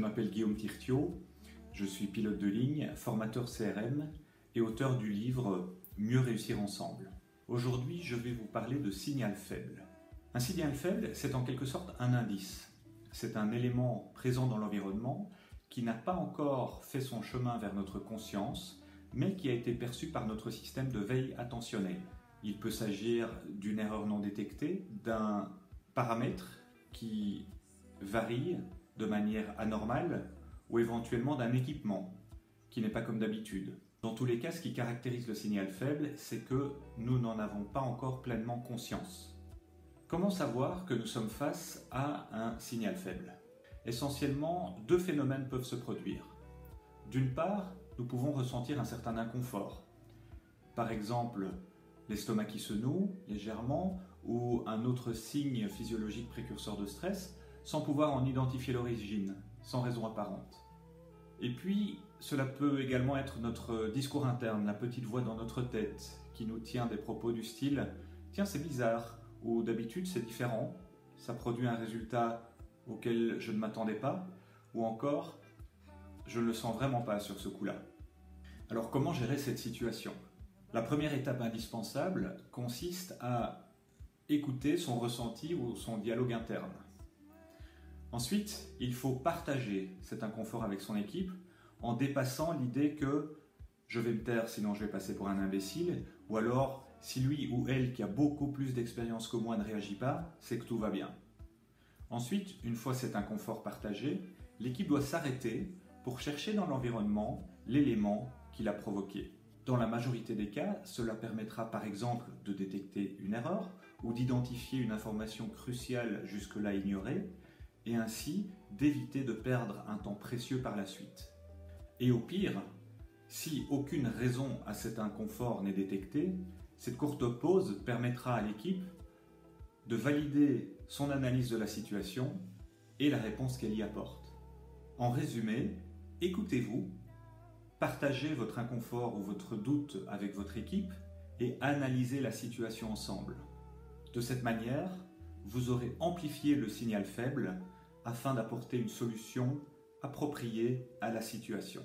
m'appelle Guillaume Tirtiot, je suis pilote de ligne, formateur CRM et auteur du livre Mieux réussir ensemble. Aujourd'hui, je vais vous parler de signal faible. Un signal faible, c'est en quelque sorte un indice. C'est un élément présent dans l'environnement qui n'a pas encore fait son chemin vers notre conscience, mais qui a été perçu par notre système de veille attentionnée. Il peut s'agir d'une erreur non détectée, d'un paramètre qui varie de manière anormale ou éventuellement d'un équipement qui n'est pas comme d'habitude. Dans tous les cas, ce qui caractérise le signal faible, c'est que nous n'en avons pas encore pleinement conscience. Comment savoir que nous sommes face à un signal faible ? Essentiellement, deux phénomènes peuvent se produire. D'une part, nous pouvons ressentir un certain inconfort. Par exemple, l'estomac qui se noue légèrement ou un autre signe physiologique précurseur de stress sans pouvoir en identifier l'origine, sans raison apparente. Et puis, cela peut également être notre discours interne, la petite voix dans notre tête qui nous tient des propos du style « Tiens, c'est bizarre » ou « D'habitude, c'est différent, ça produit un résultat auquel je ne m'attendais pas » ou encore « Je ne le sens vraiment pas sur ce coup-là ». Alors comment gérer cette situation ? La première étape indispensable consiste à écouter son ressenti ou son dialogue interne. Ensuite, il faut partager cet inconfort avec son équipe en dépassant l'idée que je vais me taire sinon je vais passer pour un imbécile, ou alors si lui ou elle qui a beaucoup plus d'expérience que moi ne réagit pas, c'est que tout va bien. Ensuite, une fois cet inconfort partagé, l'équipe doit s'arrêter pour chercher dans l'environnement l'élément qui l'a provoqué. Dans la majorité des cas, cela permettra par exemple de détecter une erreur ou d'identifier une information cruciale jusque-là ignorée, et ainsi d'éviter de perdre un temps précieux par la suite. Et au pire, si aucune raison à cet inconfort n'est détectée, cette courte pause permettra à l'équipe de valider son analyse de la situation et la réponse qu'elle y apporte. En résumé, écoutez-vous, partagez votre inconfort ou votre doute avec votre équipe et analysez la situation ensemble. De cette manière, vous aurez amplifié le signal faible afin d'apporter une solution appropriée à la situation.